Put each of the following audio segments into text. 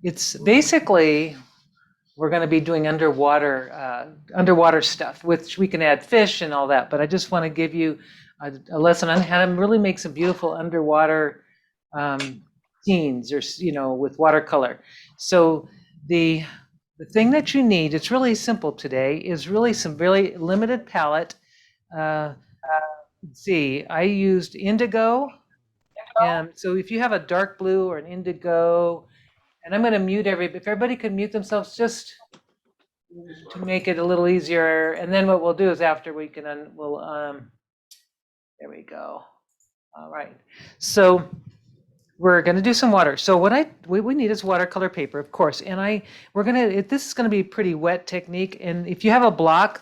It's basically, we're going to be doing underwater stuff, which we can add fish and all that. But I just want to give you a lesson on how to really make some beautiful underwater scenes, or with watercolor. So the thing that you need, it's really simple today, is really some really limited palette. Let's see, I used Indigo. And so if you have a dark blue or an indigo, and I'm going to mute if everybody could mute themselves just to make it a little easier. And then what we'll do is after we can, there we go. All right. So we're going to do some water. So what we need is watercolor paper, of course. And this is going to be a pretty wet technique. And if you have a block,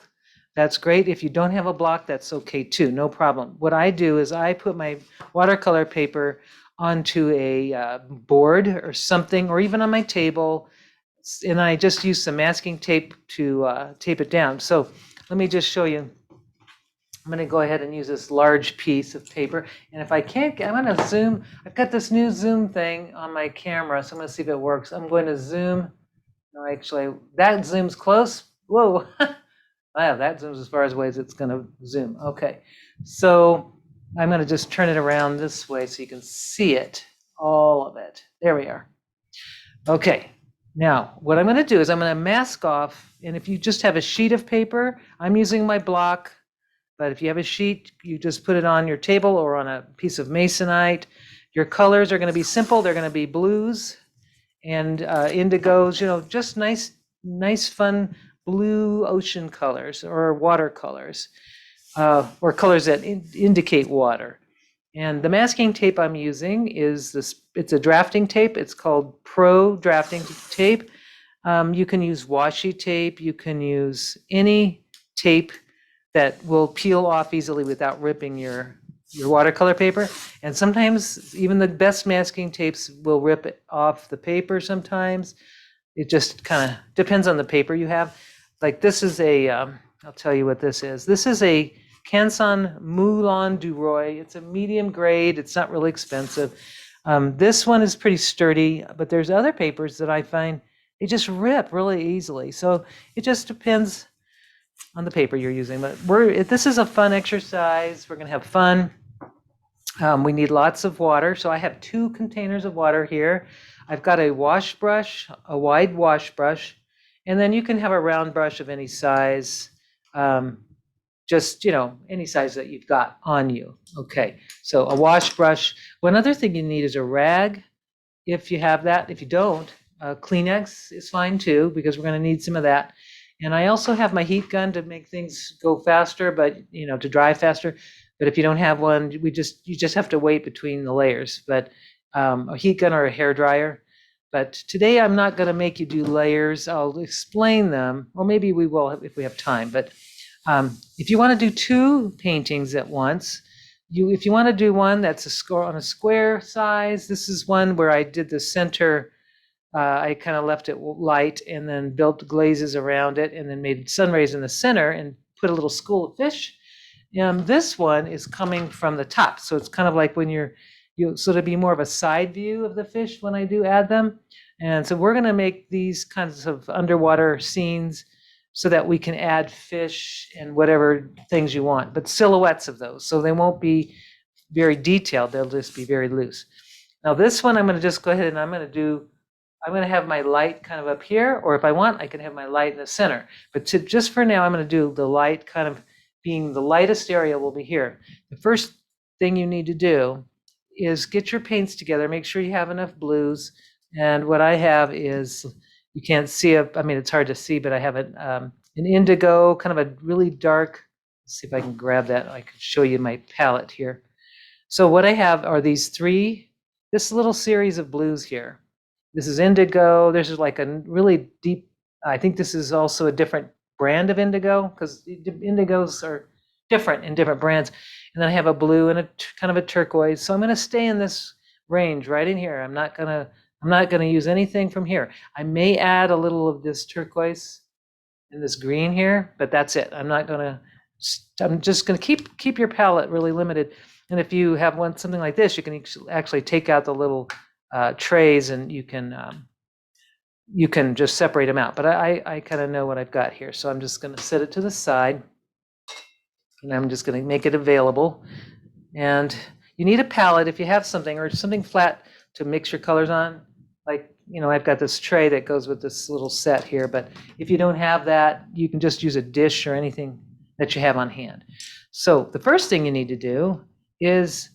that's great. If you don't have a block, that's okay too, no problem. What I do is I put my watercolor paper onto a board or something, or even on my table, and I just use some masking tape to tape it down. So let me just show you. I'm going to go ahead and use this large piece of paper. And if I can't, I'm going to zoom. I've got this new zoom thing on my camera, so I'm going to see if it works. I'm going to zoom. No, actually, that zooms close. Whoa. Wow, that zooms as far away as it's going to zoom. Okay. So I'm going to just turn it around this way so you can see it, all of it. There we are. Okay. Now, what I'm going to do is I'm going to mask off. And if you just have a sheet of paper, I'm using my block. But if you have a sheet, you just put it on your table or on a piece of masonite. Your colors are going to be simple. They're going to be blues and indigos, just nice, fun blue ocean colors or watercolors, or colors that indicate water. And the masking tape I'm using is it's a drafting tape. It's called Pro Drafting Tape. You can use washi tape. You can use any tape that will peel off easily without ripping your watercolor paper. And sometimes even the best masking tapes will rip it off the paper sometimes. It just kind of depends on the paper you have. Like this is I'll tell you what this is. This is a Canson Moulin du Roi. It's a medium grade. It's not really expensive. This one is pretty sturdy, but there's other papers that I find they just rip really easily. So it just depends on the paper you're using. But this is a fun exercise. We're going to have fun. We need lots of water. So I have 2 containers of water here. I've got a wash brush, a wide wash brush, and then you can have a round brush of any size. Just, any size that you've got on you. Okay, so a wash brush. One other thing you need is a rag, if you have that. If you don't, Kleenex is fine too, because we're going to need some of that. And I also have my heat gun to make things go faster, but to dry faster. But if you don't have one, you just have to wait between the layers. But a heat gun or a hair dryer. But today I'm not going to make you do layers. I'll explain them, or maybe we will if we have time. But if you want to do 2 paintings at once, if you want to do one that's on a square size, this is one where I did the center. I kind of left it light and then built glazes around it and then made sun rays in the center and put a little school of fish. This one is coming from the top. So it's kind of like when so it'll be more of a side view of the fish when I do add them. And so we're going to make these kinds of underwater scenes so that we can add fish and whatever things you want, but silhouettes of those. So they won't be very detailed. They'll just be very loose. Now this one, I'm going to just go ahead and I'm going to have my light kind of up here, or if I want, I can have my light in the center. But just for now, I'm going to do the light kind of being the lightest area will be here. The first thing you need to do is get your paints together. Make sure you have enough blues. And what I have is, you can't see it. I mean, it's hard to see, but I have an indigo, kind of a really dark. Let's see if I can grab that. I can show you my palette here. So what I have are this little series of blues here. This is indigo. This is like a really deep, I think this is also a different brand of indigo, because indigos are different in different brands. And then I have a blue and a kind of a turquoise. So I'm going to stay in this range right in here. I'm not going to use anything from here. I may add a little of this turquoise and this green here, but that's it. I'm just going to keep your palette really limited. And if you have something like this, you can actually take out the little trays and you can you can just separate them out. But I kind of know what I've got here. So I'm just going to set it to the side. And I'm just going to make it available. And you need a palette if you have something or something flat to mix your colors on. Like, I've got this tray that goes with this little set here. But if you don't have that, you can just use a dish or anything that you have on hand. So the first thing you need to do is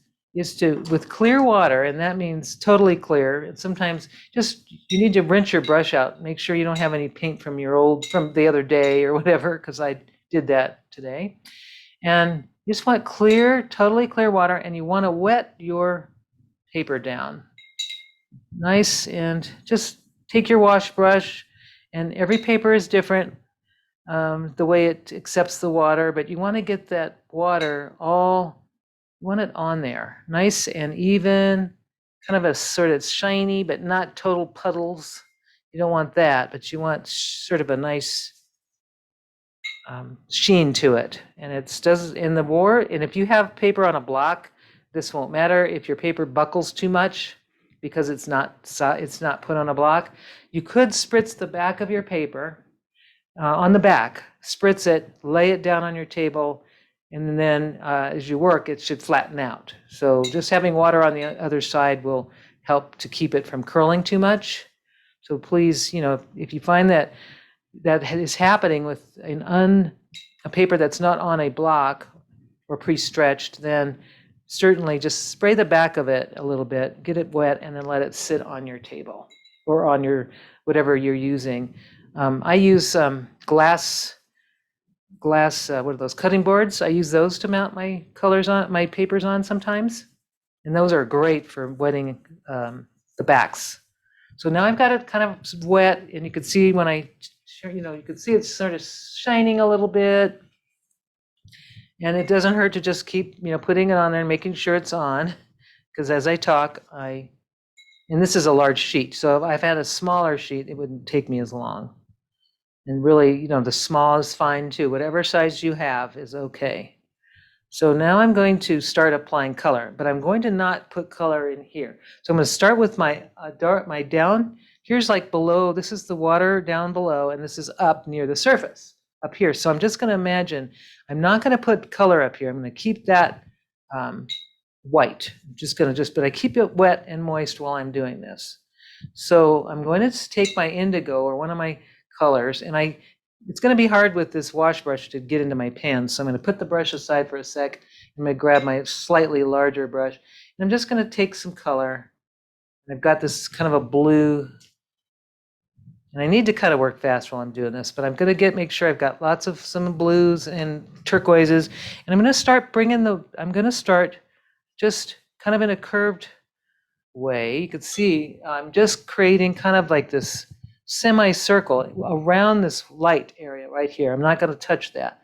to, with clear water, and that means totally clear. And sometimes you need to rinse your brush out. Make sure you don't have any paint from from the other day or whatever, because I did that today. And you just want clear, totally clear water, and you want to wet your paper down. Nice, and just take your wash brush, and every paper is different, the way it accepts the water, but you want to get that water you want it on there, nice and even, kind of a sort of shiny, but not total puddles. You don't want that, but you want sort of a nice sheen to it. And it does in the war. And if you have paper on a block, this won't matter. If your paper buckles too much because it's not put on a block, you could spritz the back of your paper on the back, spritz it, lay it down on your table, and then as you work, it should flatten out. So just having water on the other side will help to keep it from curling too much. So please, if you find that is happening with a paper that's not on a block or pre-stretched, then certainly just spray the back of it a little bit, get it wet, and then let it sit on your table or on your whatever you're using. I use glass, what are those, cutting boards? I use those to mount my papers on sometimes. And those are great for wetting the backs. So now I've got it kind of wet, and you can see when you can see it's sort of shining a little bit. And it doesn't hurt to just keep, putting it on there and making sure it's on. Because as I talk, and this is a large sheet. So if I've had a smaller sheet, it wouldn't take me as long. And really, the small is fine too. Whatever size you have is okay. So now I'm going to start applying color, but I'm going to not put color in here. So I'm going to start with my down. Here's like below, this is the water down below, and this is up near the surface up here. So I'm just going to imagine, I'm not going to put color up here. I'm going to keep that white. But I keep it wet and moist while I'm doing this. So I'm going to take my indigo or one of my colors, and it's going to be hard with this wash brush to get into my pan. So I'm going to put the brush aside for a sec. I'm going to grab my slightly larger brush, and I'm just going to take some color. And I've got this kind of a blue, and I need to kind of work fast while I'm doing this, but I'm going to make sure I've got lots of some blues and turquoises, and I'm going to start just kind of in a curved way. You can see I'm just creating kind of like this semicircle around this light area right here. I'm not going to touch that.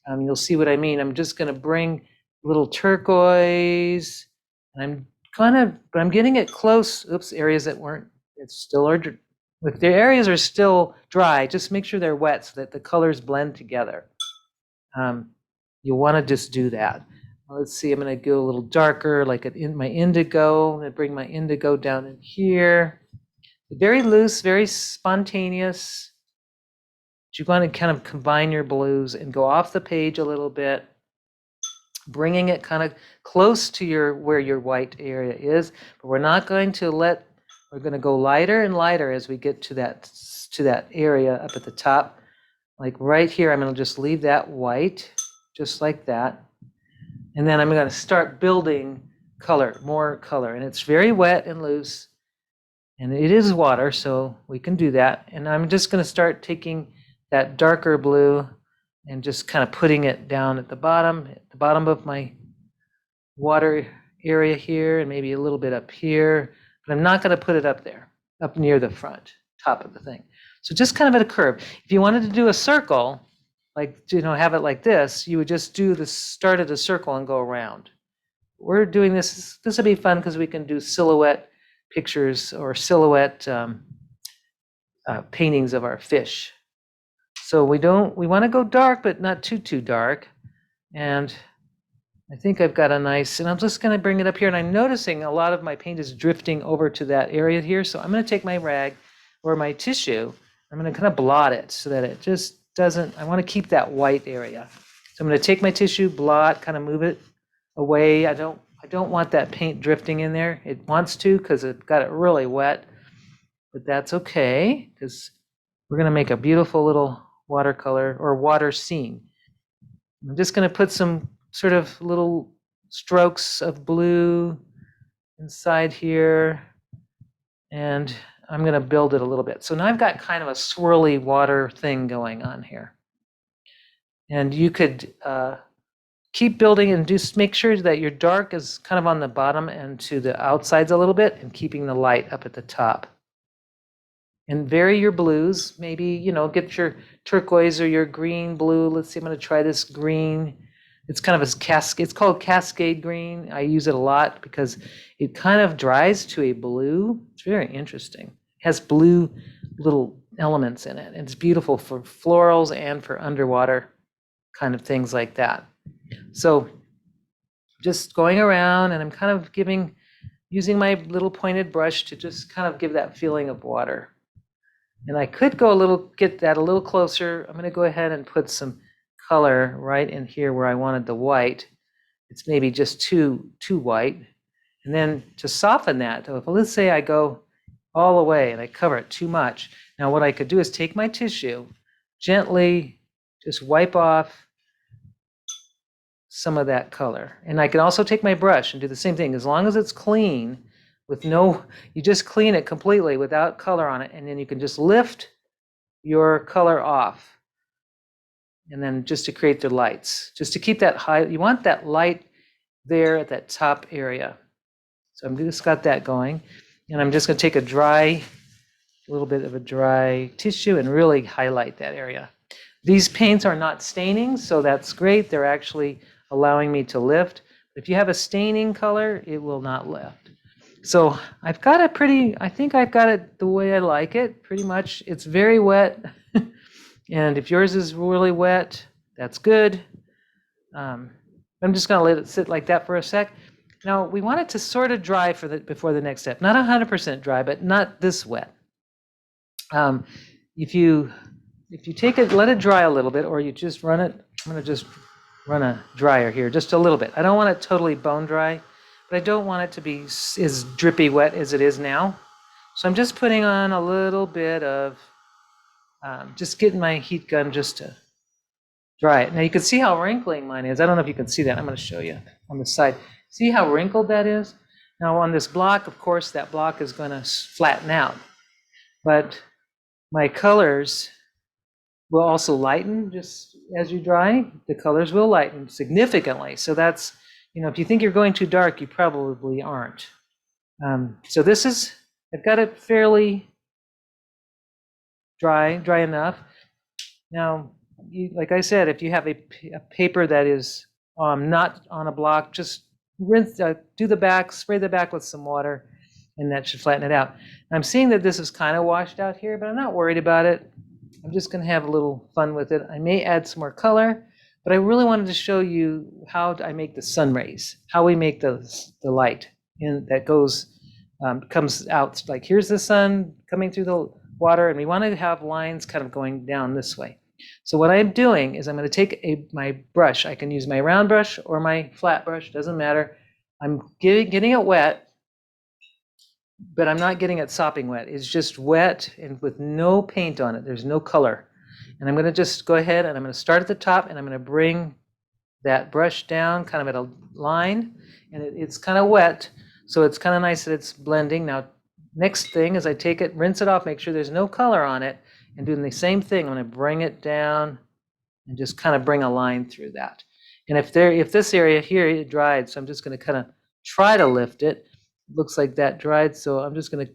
You'll see what I mean. I'm just going to bring little turquoise, and I'm getting it close. Oops, areas that weren't, it's still, if the areas are still dry, just make sure they're wet so that the colors blend together. You'll want to just do that. Let's see, I'm going to go a little darker, like in my indigo. I'm going to bring my indigo down in here. Very loose, very spontaneous. You want to kind of combine your blues and go off the page a little bit, bringing it kind of close to where your white area is. But we're not going to we're going to go lighter and lighter as we get to that area up at the top. Like right here, I'm going to just leave that white, just like that. And then I'm going to start building color, more color. And it's very wet and loose. And it is water, so we can do that. And I'm just going to start taking that darker blue and just kind of putting it down at the bottom of my water area here, and maybe a little bit up here. But I'm not going to put it up there, up near the front, top of the thing. So just kind of at a curve. If you wanted to do a circle, like, have it like this, you would just do the start of the circle and go around. We're doing this. This will be fun because we can do silhouette pictures or silhouette paintings of our fish. So we want to go dark, but not too dark. And I think I've got a nice, and I'm just going to bring it up here. And I'm noticing a lot of my paint is drifting over to that area here. So I'm going to take my rag. or my tissue, I'm going to kind of blot it so that it just doesn't, I want to keep that white area. So I'm going to take my tissue, blot, kind of move it away. I don't want that paint drifting in there. It wants to because it got it really wet, but that's okay because we're going to make a beautiful little watercolor or water scene. I'm just going to put some sort of little strokes of blue inside here, and I'm going to build it a little bit. So now I've got kind of a swirly water thing going on here. And you could keep building and just make sure that your dark is kind of on the bottom and to the outsides a little bit, and keeping the light up at the top. And vary your blues. Maybe, get your turquoise or your green blue. Let's see, I'm going to try this green. It's kind of a cascade. It's called Cascade green. I use it a lot because it kind of dries to a blue. It's very interesting. It has blue little elements in it. It's beautiful for florals and for underwater kind of things like that. So just going around, and I'm kind of using my little pointed brush to just kind of give that feeling of water. And I could get that a little closer. I'm going to go ahead and put some color right in here where I wanted the white. It's maybe just too white. And then to soften that, let's say I go all the way and I cover it too much. Now what I could do is take my tissue, gently just wipe off some of that color. And I can also take my brush and do the same thing. As long as it's clean, you just clean it completely without color on it, and then you can just lift your color off. And then just to create the lights, just to keep that high, you want that light there at that top area. So I'm just got that going, and I'm just going to take a little bit of a dry tissue and really highlight that area. These paints are not staining, so that's great. They're actually allowing me to lift. If you have a staining color, it will not lift. So I think I've got it the way I like it, pretty much. It's very wet. And if yours is really wet, that's good. I'm just going to let it sit like that for a sec. Now, we want it to sort of dry before the next step. Not 100% dry, but not this wet. If you take it, let it dry a little bit, or you just run it. I'm going to just run a dryer here, just a little bit. I don't want it totally bone dry, but I don't want it to be as drippy wet as it is now. So I'm just putting on a little bit of, just getting my heat gun just to dry it. Now you can see how wrinkling mine is. I don't know if you can see that. I'm going to show you on the side. See how wrinkled that is? Now on this block, of course, that block is going to flatten out. But my colors will also lighten just as you dry. The colors will lighten significantly. So that's, if you think you're going too dark, you probably aren't. So I've got it fairly dry enough. Now, like I said, if you have a paper that is not on a block, just rinse, do the back, spray the back with some water, and that should flatten it out. I'm seeing that this is kind of washed out here, but I'm not worried about it. I'm just going to have a little fun with it. I may add some more color, but I really wanted to show you how I make the sun rays, how we make the light that comes out. Like here's the sun coming through the water, and we want to have lines kind of going down this way. So what I'm doing is I'm going to take my brush. I can use my round brush or my flat brush, doesn't matter. I'm getting it wet, but I'm not getting it sopping wet. It's just wet and with no paint on it. There's no color. And I'm going to just go ahead and I'm going to start at the top, and I'm going to bring that brush down kind of at a line, and it's kind of wet. So it's kind of nice that it's blending. Now, next thing is I take it, rinse it off, make sure there's no color on it, and doing the same thing. I'm going to bring it down and just kind of bring a line through that. And if this area here, it dried, so I'm just going to kind of try to lift it. It looks like that dried, so I'm just going to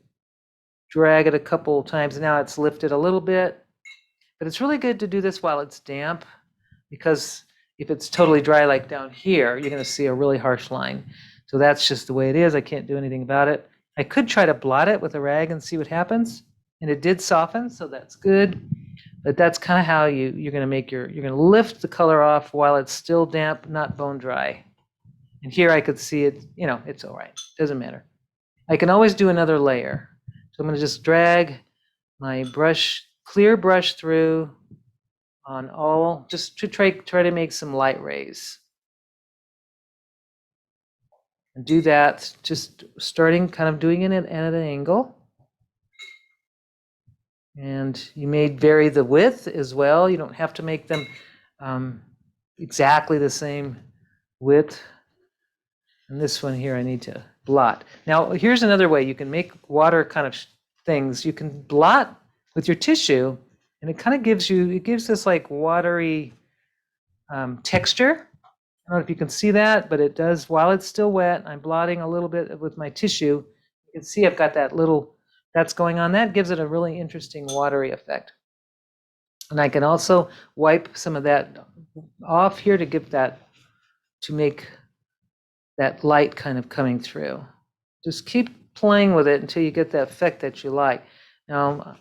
drag it a couple times. Now it's lifted a little bit, but it's really good to do this while it's damp, because if it's totally dry like down here, you're going to see a really harsh line. So that's just the way it is. I can't do anything about it. I could try to blot it with a rag and see what happens. And it did soften, so that's good. But that's kind of how you're going to you're going to lift the color off while it's still damp, not bone dry. And here I could see it, it's all right. Doesn't matter. I can always do another layer. So I'm going to just drag my brush, clear brush through on all, just to try to make some light rays. And do that, just starting kind of doing it at an angle. And you may vary the width as well. You don't have to make them exactly the same width. And this one here I need to blot. Now here's another way you can make water kind of things. You can blot with your tissue, and it kind of gives this like watery texture. I don't know if you can see that, but it does while it's still wet. I'm blotting a little bit with my tissue. You can see I've got that little, that's going on. That gives it a really interesting watery effect. And I can also wipe some of that off here to give that, to make that light kind of coming through. Just keep playing with it until you get the effect that you like. Now,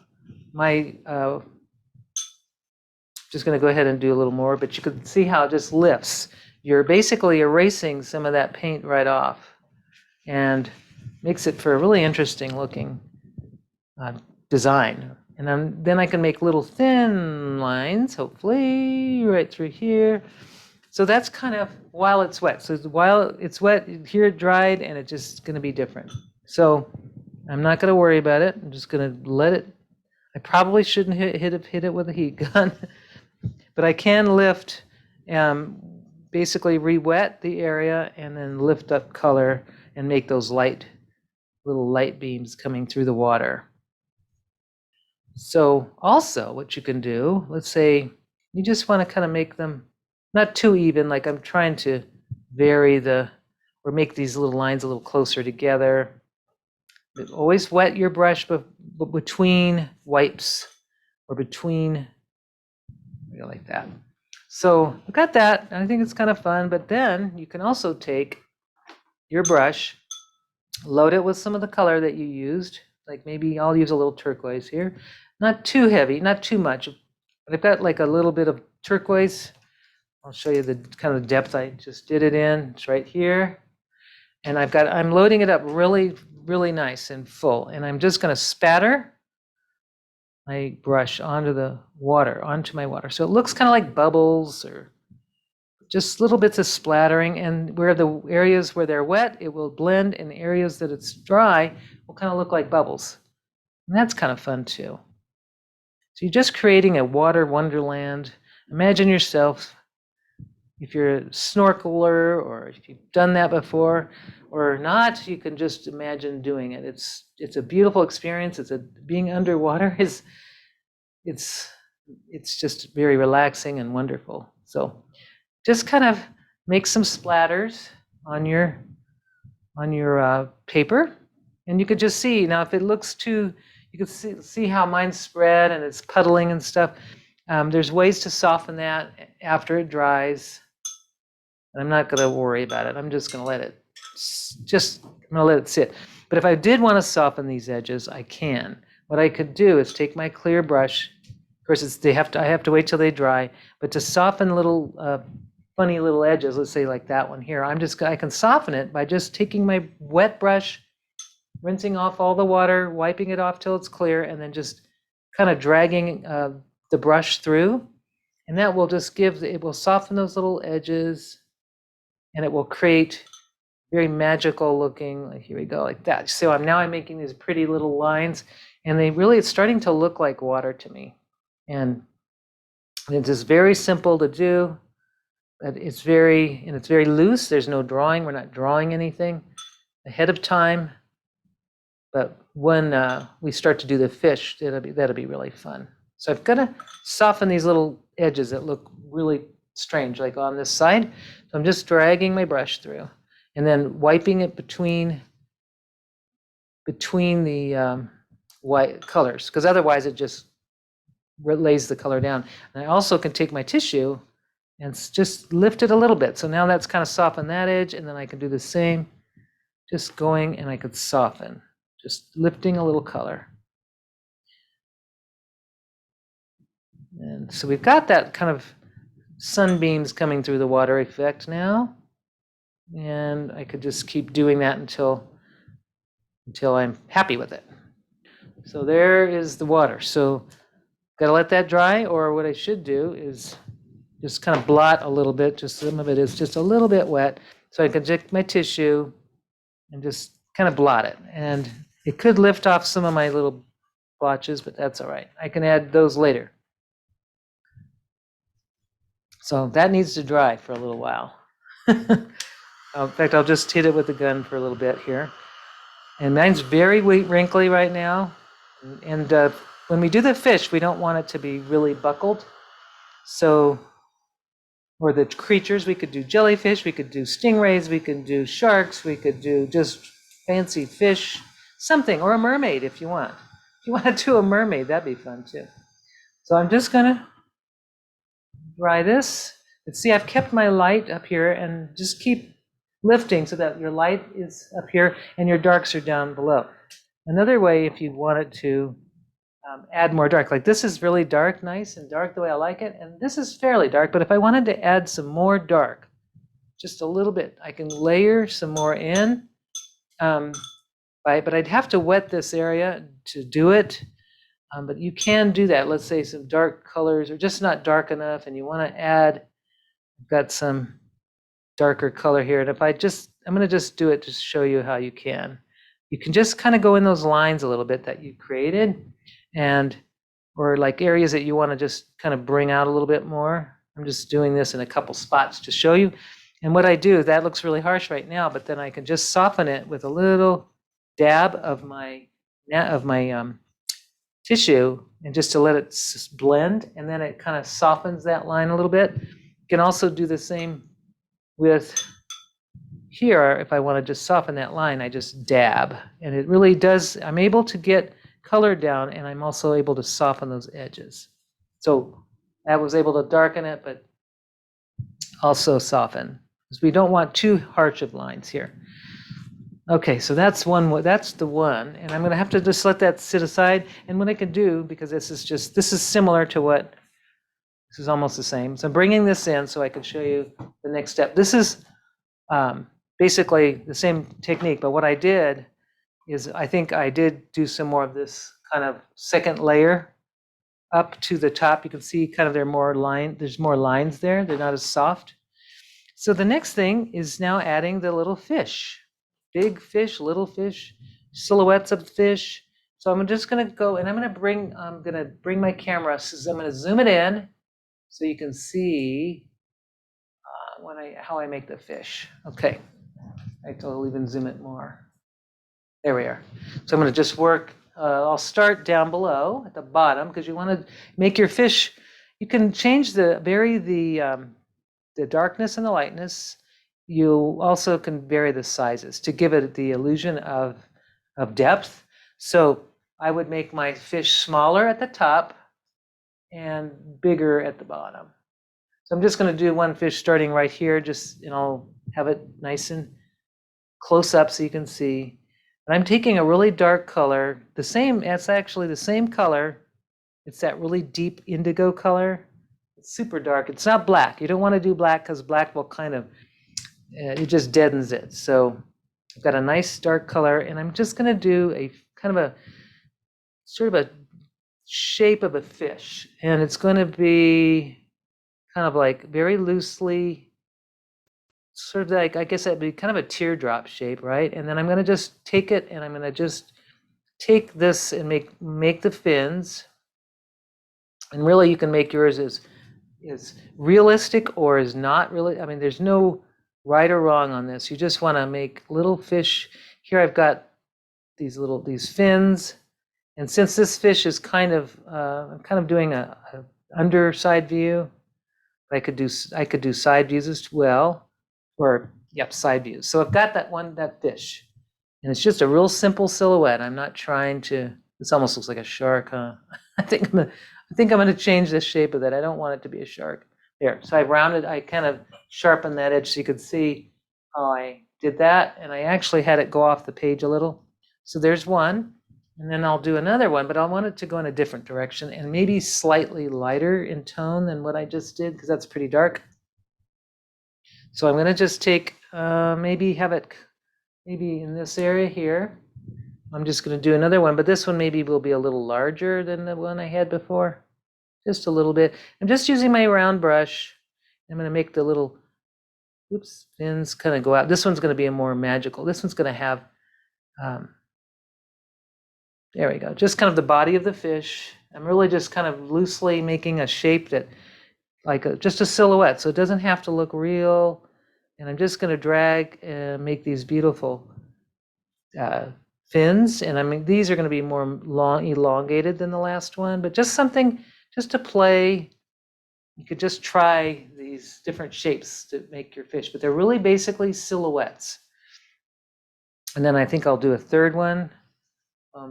just going to go ahead and do a little more, but you can see how it just lifts. You're basically erasing some of that paint right off and makes it for a really interesting looking design. And then I can make little thin lines, hopefully, right through here. So that's kind of while it's wet. So while it's wet, here it dried, and it's just going to be different. So I'm not going to worry about it. I'm just going to let it. I probably shouldn't hit it with a heat gun, but I can lift, basically re-wet the area and then lift up color and make those little light beams coming through the water. So also what you can do, let's say you just want to kind of make them not too even, like I'm trying to vary or make these little lines a little closer together. But always wet your brush between wipes or between, like that. So I've got that, and I think it's kind of fun, but then you can also take your brush, load it with some of the color that you used, like maybe I'll use a little turquoise here. Not too heavy, not too much, but I've got like a little bit of turquoise. I'll show you the kind of depth I just did it in. It's right here. And I'm loading it up really, really nice and full. And I'm just going to spatter my brush onto my water. So it looks kind of like bubbles or just little bits of splattering. And where the areas where they're wet, it will blend, and the areas that it's dry will kind of look like bubbles. And that's kind of fun too. So you're just creating a water wonderland. Imagine yourself, if you're a snorkeler or if you've done that before or not, you can just imagine doing it. It's a beautiful experience. Being underwater it's just very relaxing and wonderful. So just kind of make some splatters on your paper, and you could just see now if it looks too. You can see how mine's spread and it's puddling and stuff. There's ways to soften that after it dries. And I'm not going to worry about it. I'm just going to let it sit. But if I did want to soften these edges, I can. What I could do is take my clear brush. Of course, I have to wait till they dry. But to soften little funny little edges, let's say like that one here, I can soften it by just taking my wet brush, rinsing off all the water, wiping it off till it's clear, and then just kind of dragging the brush through. And that will just it will soften those little edges, and it will create very magical looking, like here we go, like that. So I'm making these pretty little lines, and it's starting to look like water to me. And it's just very simple to do, but it's very loose. There's no drawing. We're not drawing anything ahead of time. But when we start to do the fish, that'll be really fun. So I've got to soften these little edges that look really strange, like on this side. So I'm just dragging my brush through and then wiping it between the white colors, because otherwise it just lays the color down. And I also can take my tissue and just lift it a little bit. So now that's kind of softened that edge, and then I can do the same, just going, and I could soften. Just lifting a little color. And so we've got that kind of sunbeams coming through the water effect now. And I could just keep doing that until I'm happy with it. So there is the water. So gotta let that dry, or what I should do is just kind of blot a little bit, just some of it is just a little bit wet. So I can take my tissue and just kind of blot it. And it could lift off some of my little blotches, but that's all right. I can add those later. So that needs to dry for a little while. In fact, I'll just hit it with the gun for a little bit here. And mine's very wrinkly right now. And when we do the fish, we don't want it to be really buckled. So, or the creatures, we could do jellyfish, we could do stingrays, we could do sharks, we could do just fancy fish, something, or a mermaid if you want. If you want to do a mermaid, that'd be fun too. So I'm just gonna dry this. And see, I've kept my light up here and just keep lifting so that your light is up here and your darks are down below. Another way, if you wanted to add more dark, like this is really dark, nice and dark the way I like it, and this is fairly dark, but if I wanted to add some more dark, just a little bit, I can layer some more in, but I'd have to wet this area to do it, but you can do that. Let's say some dark colors are just not dark enough and you want to add, I've got some darker color here, and if I'm going to just do it to show you how you can. You can just kind of go in those lines a little bit that you created, or like areas that you want to just kind of bring out a little bit more. I'm just doing this in a couple spots to show you. And what I do, that looks really harsh right now, but then I can just soften it with a little dab of my tissue, and just to let it blend, and then it kind of softens that line a little bit. You can also do the same with here. If I want to just soften that line, I just dab, and it really does, I'm able to get color down, and I'm also able to soften those edges. So I was able to darken it, but also soften, because we don't want too harsh of lines here. Okay, so that's the one, and I'm going to have to just let that sit aside. And what I can do, because this is similar to this is almost the same. So I'm bringing this in so I can show you the next step. This is basically the same technique, but what I did is I think I did do some more of this kind of second layer up to the top. You can see kind of there's more lines there. They're not as soft. So the next thing is now adding the little fish, big fish, little fish, silhouettes of fish. So I'm just going to go, and I'm going to bring my camera. So I'm going to zoom it in so you can see how I make the fish. Okay, I'll even zoom it more. There we are. So I'm going to just work. I'll start down below at the bottom, because you want to make your fish. You can change vary the darkness and the lightness. You also can vary the sizes to give it the illusion of depth. So I would make my fish smaller at the top and bigger at the bottom. So I'm just going to do one fish starting right here, and I'll have it nice and close up so you can see. And I'm taking a really dark color, it's actually the same color. It's that really deep indigo color. It's super dark. It's not black. You don't want to do black, because black will kind of, it just deadens it. So I've got a nice dark color, and I'm just going to do a kind of a sort of a shape of a fish. And it's going to be kind of like very loosely, sort of like, I guess that'd be kind of a teardrop shape, right? And then I'm going to just take it, and I'm going to just take this and make the fins. And really, you can make yours as realistic or is not really. I mean, there's no right or wrong on this. You just want to make little fish. Here I've got these fins, and since this fish is I'm kind of doing a underside view. I could do side views as well. Side views. So I've got that fish, and it's just a real simple silhouette. I'm not trying to. This almost looks like a shark, huh? I think I'm going to change the shape of that. I don't want it to be a shark. There. So I kind of sharpened that edge so you could see how I did that, and I actually had it go off the page a little. So there's one, and then I'll do another one, but I want it to go in a different direction and maybe slightly lighter in tone than what I just did, because that's pretty dark. So I'm going to just take, maybe have it in this area here. I'm just going to do another one, but this one maybe will be a little larger than the one I had before. Just a little bit. I'm just using my round brush. I'm going to make the little, oops, fins kind of go out. This one's going to be a more magical. This one's going to have, there we go, just kind of the body of the fish. I'm really just kind of loosely making a shape that, like just a silhouette, so it doesn't have to look real. And I'm just going to drag and make these beautiful fins. And I mean, these are going to be more long, elongated than the last one, but just something, just to play. You could just try these different shapes to make your fish, but they're really basically silhouettes. And then I think I'll do a third one,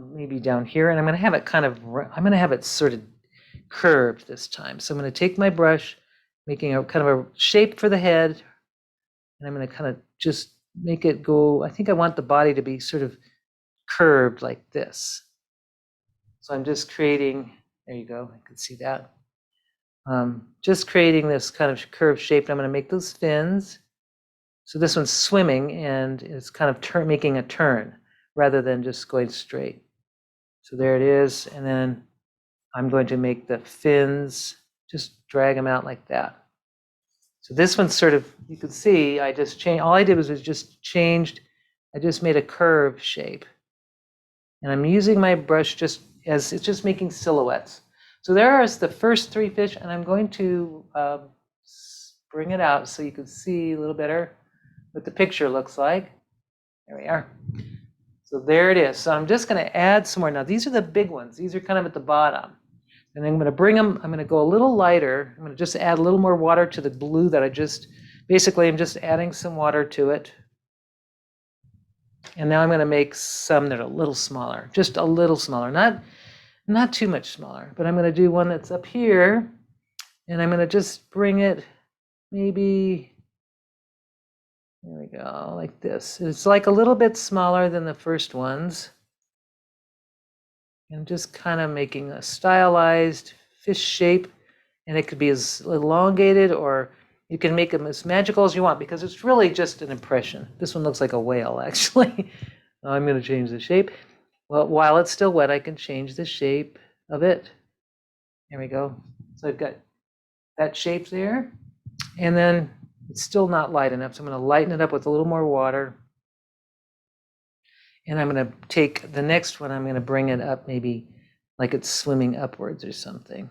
maybe down here, and I'm going to have it kind of, I'm going to have it sort of curved this time. So I'm going to take my brush, making a kind of a shape for the head, and I'm going to kind of just make it go. I think I want the body to be sort of curved like this. So I'm just creating, there you go, I can see that. Just creating this kind of curved shape. And I'm going to make those fins. So this one's swimming and it's kind of making a turn rather than just going straight. So there it is. And then I'm going to make the fins, just drag them out like that. So this one's sort of, you can see, I just changed, all I did was just changed, I just made a curve shape. And I'm using my brush just as, it's just making silhouettes. So there are the first three fish, and I'm going to bring it out so you can see a little better what the picture looks like. There we are. So there it is. So I'm just going to add some more. Now these are the big ones. These are kind of at the bottom. And I'm going to bring them, I'm going to go a little lighter. I'm going to just add a little more water to the blue that I just, basically I'm just adding some water to it. And now I'm going to make some that are a little smaller, just a little smaller, not too much smaller, but I'm going to do one that's up here, and I'm going to just bring it maybe, there we go, like this. It's like a little bit smaller than the first ones. I'm just kind of making a stylized fish shape, and it could be as elongated, or you can make them as magical as you want, because it's really just an impression. This one looks like a whale, actually. I'm going to change the shape. Well, while it's still wet, I can change the shape of it. There we go. So I've got that shape there. And then it's still not light enough, so I'm going to lighten it up with a little more water. And I'm going to take the next one, I'm going to bring it up maybe like it's swimming upwards or something.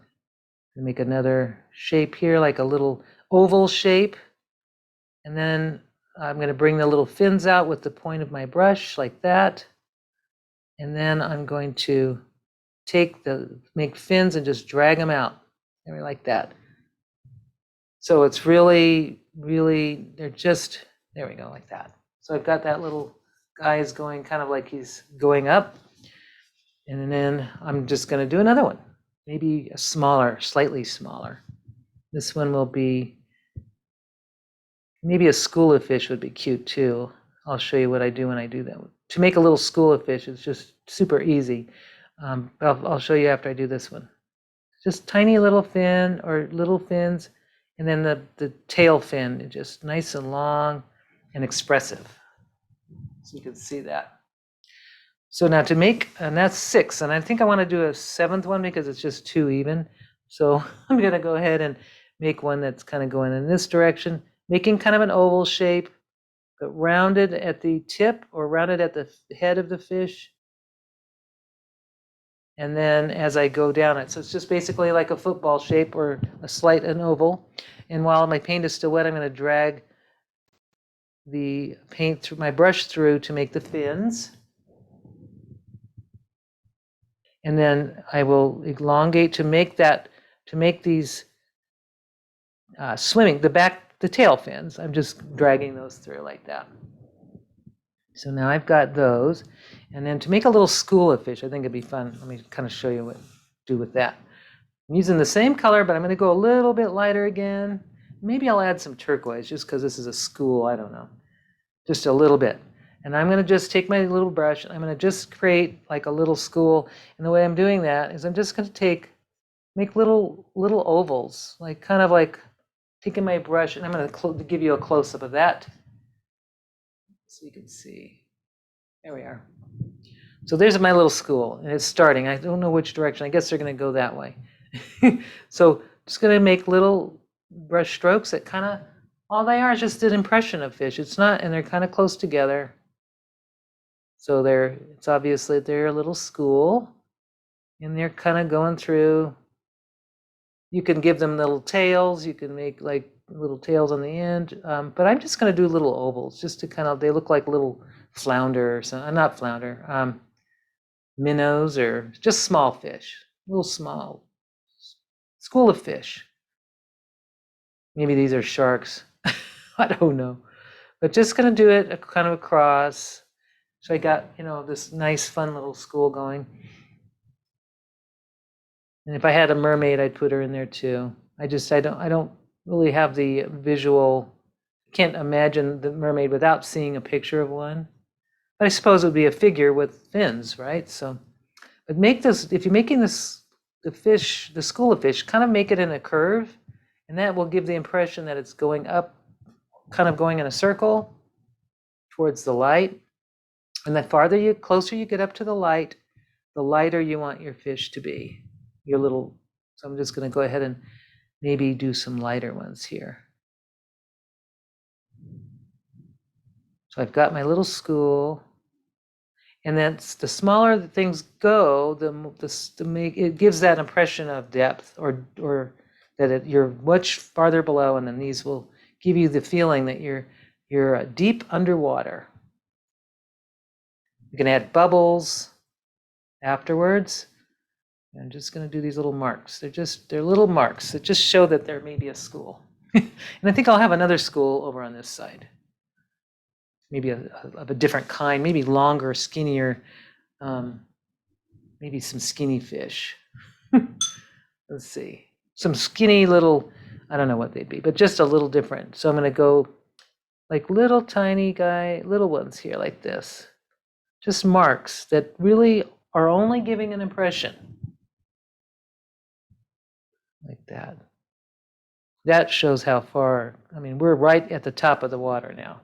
Make another shape here, like a little oval shape. And then I'm going to bring the little fins out with the point of my brush like that. And then I'm going to make fins and just drag them out. Maybe like that. So it's really, they're just, there we go, like that. So I've got that little guy is going kind of like he's going up. And then I'm just going to do another one, maybe a smaller, slightly smaller. This one will be, maybe a school of fish would be cute too. I'll show you what I do when I do that. To make a little school of fish is just super easy. I'll show you after I do this one. Just tiny little fin or little fins, and then the tail fin, just nice and long and expressive. So you can see that. So now to make, and that's 6, and I think I want to do a 7th one because it's just too even. So I'm going to go ahead and make one that's kind of going in this direction, making kind of an oval shape, but rounded at the tip or rounded at the head of the fish. And then as I go down it, so it's just basically like a football shape or an oval. And while my paint is still wet, I'm going to drag the paint through my brush through to make the fins. And then I will elongate to make these swimming, the tail fins. I'm just dragging those through like that. So now I've got those. And then to make a little school of fish, I think it'd be fun. Let me kind of show you what to do with that. I'm using the same color, but I'm going to go a little bit lighter again. Maybe I'll add some turquoise just because this is a school. I don't know. Just a little bit. And I'm going to just take my little brush. And I'm going to just create like a little school. And the way I'm doing that is I'm just going to make little ovals, like kind of like taking my brush. And I'm going to give you a close-up of that so you can see. There we are. So there's my little school, and it's starting. I don't know which direction. I guess they're going to go that way. So just going to make little brush strokes that kind of, all they are is just an impression of fish. It's not, and they're kind of close together. So it's obvious that they're a little school, and they're kind of going through. You can give them little tails. You can make like little tails on the end. But I'm just going to do little ovals, just to kind of, they look like little flounder or something. Not flounder, minnows, or just small fish, little small school of fish. Maybe these are sharks. I don't know. But just going to do it kind of across. So I got, this nice, fun little school going. And if I had a mermaid, I'd put her in there too. I don't really have the visual, can't imagine the mermaid without seeing a picture of one. But I suppose it would be a figure with fins, right? So, but make this, if you're making this, the fish, the school of fish, kind of make it in a curve, and that will give the impression that it's going up, kind of going in a circle towards the light. And the closer you get up to the light, the lighter you want your fish to be. So I'm just going to go ahead and maybe do some lighter ones here. So I've got my little school, and that's the smaller the things go, it gives that impression of depth, or that you're much farther below, and then these will give you the feeling that you're deep underwater. You can add bubbles afterwards. I'm just going to do these little marks. They're little marks that just show that there may be a school. And I think I'll have another school over on this side. Maybe of a different kind, maybe longer, skinnier, maybe some skinny fish. Let's see. Some skinny little, I don't know what they'd be, but just a little different. So I'm going to go like little tiny little ones here like this. Just marks that really are only giving an impression. Like that. That shows how far, we're right at the top of the water now.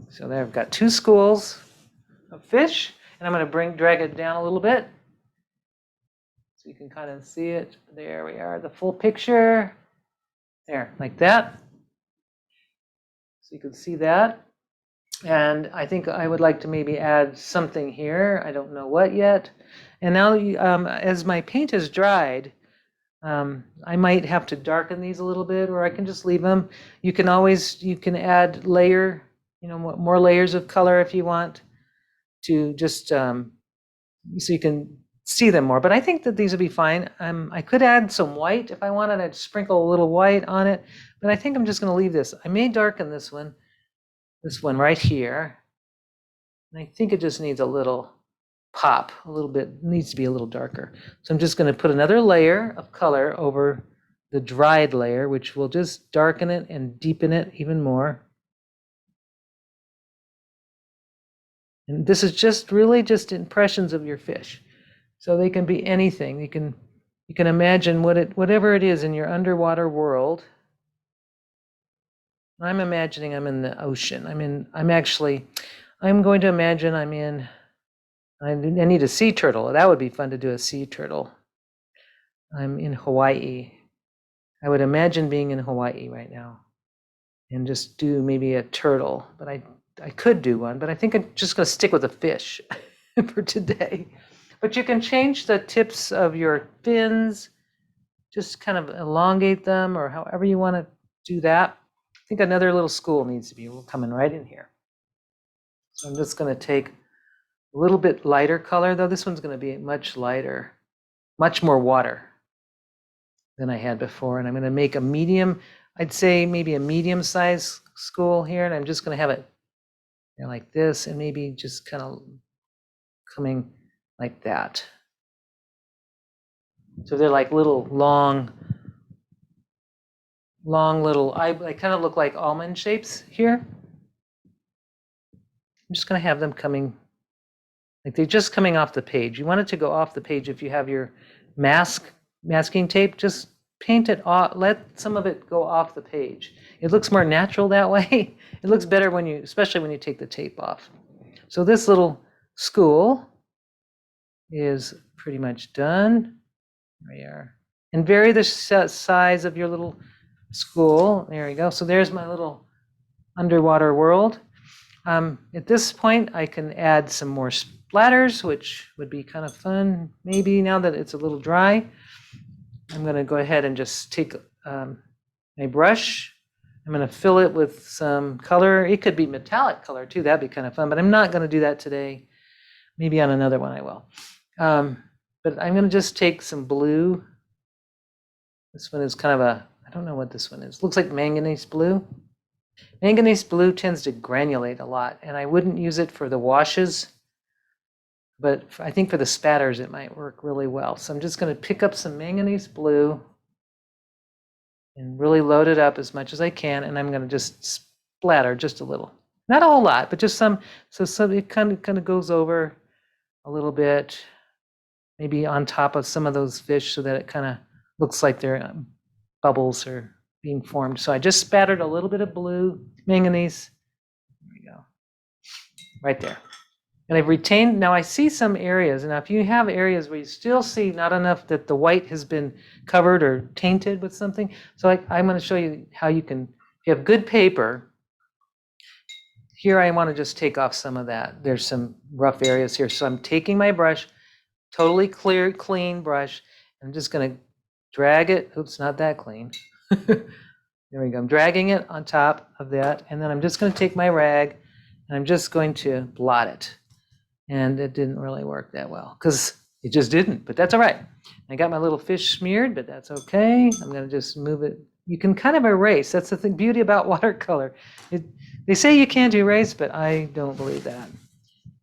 So there I've got two schools of fish, and I'm going to drag it down a little bit so you can kind of see it. There we are, the full picture. There, like that. So you can see that. And I think I would like to maybe add something here. I don't know what yet. And now, as my paint has dried, I might have to darken these a little bit, or I can just leave them. You can add more layers of color if you want to, just so you can see them more. But I think that these would be fine. I could add some white if I wanted. I'd sprinkle a little white on it, but I think I'm just going to leave this. I may darken this one right here. And I think it just needs a little pop, a little bit, needs to be a little darker. So I'm just going to put another layer of color over the dried layer, which will just darken it and deepen it even more. And this is really just impressions of your fish. So they can be anything. You can imagine whatever it is in your underwater world. I'm imagining I'm in the ocean. I'm going to imagine I need a sea turtle. That would be fun to do, a sea turtle. I'm in Hawaii. I would imagine being in Hawaii right now and just do maybe a turtle, but I could do one, but I think I'm just going to stick with a fish for today. But you can change the tips of your fins, just kind of elongate them, or however you want to do that. I think another little school needs to be coming right in here. So I'm just going to take a little bit lighter color, though. This one's going to be much lighter, much more water than I had before. And I'm going to make a medium, I'd say maybe a medium-sized school here. And I'm just going to have it like this, and maybe just kind of coming like that. So they're like little long little, I kind of look like almond shapes here. I'm just going to have them coming, like they're just coming off the page. You want it to go off the page if you have your masking tape. Just paint it off, let some of it go off the page. It looks more natural that way. It looks better when you, especially when you take the tape off. So this little school is pretty much done. There we are. And vary the size of your little school. There we go. So there's my little underwater world. At this point, I can add some more splatters, which would be kind of fun. Maybe now that it's a little dry, I'm going to go ahead and just take my brush. I'm going to fill it with some color. It could be metallic color too. That'd be kind of fun, but I'm not going to do that today. Maybe on another one I will. But I'm going to just take some blue. This one is kind of a, I don't know what this one is. Looks like manganese blue. Manganese blue tends to granulate a lot, and I wouldn't use it for the washes, but I think for the spatters it might work really well. So I'm just going to pick up some manganese blue and really load it up as much as I can, and I'm going to just splatter just a little. Not a whole lot, but just some, so it kind of goes over a little bit, maybe on top of some of those fish so that it kind of looks like they're bubbles are being formed. So I just spattered a little bit of blue manganese. There we go. Right there. And I've retained, now I see some areas, and now if you have areas where you still see not enough that the white has been covered or tainted with something, so I'm going to show you how you can, if you have good paper, here I want to just take off some of that. There's some rough areas here. So I'm taking my brush, totally clear, clean brush. I'm just going to drag it. Oops, not that clean. There we go. I'm dragging it on top of that. And then I'm just going to take my rag and I'm just going to blot it. And it didn't really work that well because it just didn't, but that's all right. I got my little fish smeared, but that's okay. I'm going to just move it. You can kind of erase. That's the beauty about watercolor. They say you can't erase, but I don't believe that.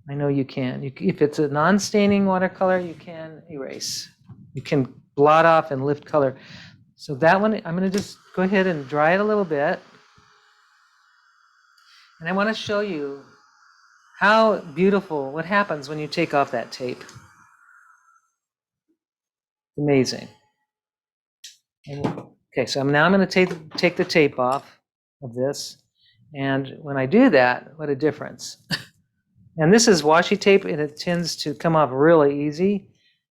I know you can. If it's a non-staining watercolor, you can erase. You can blot off and lift color. So that one, I'm going to just go ahead and dry it a little bit. And I want to show you how beautiful, what happens when you take off that tape. Amazing. Okay, so now I'm going to take the tape off of this. And when I do that, what a difference. And this is washi tape, and it tends to come off really easy.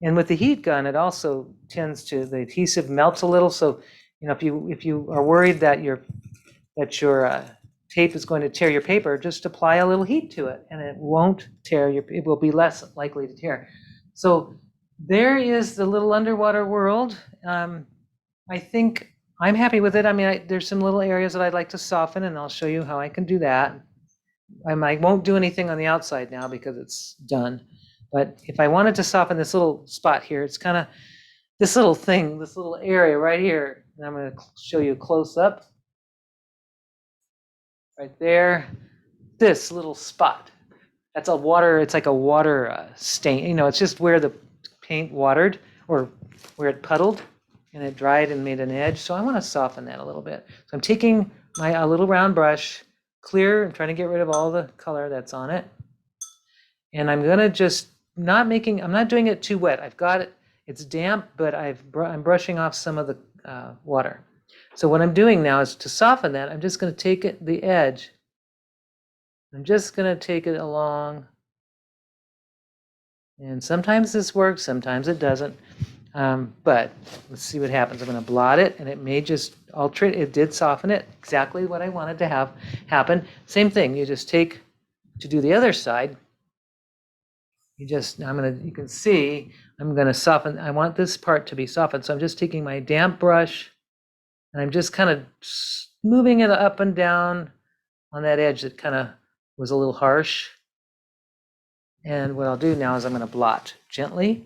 And with the heat gun, it also tends to, the adhesive melts a little. So, you know, if you are worried that your tape is going to tear your paper, just apply a little heat to it, and it won't tear it will be less likely to tear. So there is the little underwater world. I think I'm happy with it. I mean, there's some little areas that I'd like to soften, and I'll show you how I can do that. I won't do anything on the outside now because it's done. But if I wanted to soften this little spot here, it's kind of this little thing, this little area right here. And I'm going to show you close up. Right there, this little spot. That's a water, it's like a water stain. You know, it's just where the paint watered or where it puddled and it dried and made an edge. So I want to soften that a little bit. So I'm taking my little round brush, clear, I'm trying to get rid of all the color that's on it. And I'm going to just I'm not doing it too wet. I've got it, it's damp, but I'm brushing off some of the water. So what I'm doing now is to soften that, I'm just going to take the edge. I'm just going to take it along. And sometimes this works, sometimes it doesn't. But let's see what happens. I'm going to blot it, and it may just alter it. It did soften it, exactly what I wanted to have happen. Same thing, you just take, to do the other side, you can see, I'm going to soften. I want this part to be softened. So I'm just taking my damp brush, and I'm just kind of moving it up and down on that edge that kind of was a little harsh. And what I'll do now is I'm going to blot gently,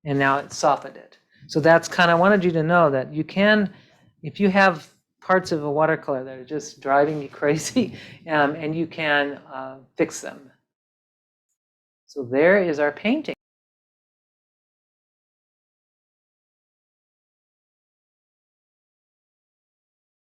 and now it's softened it. So that's kind of, I wanted you to know that you can, if you have parts of a watercolor that are just driving you crazy, and you can fix them. So there is our painting.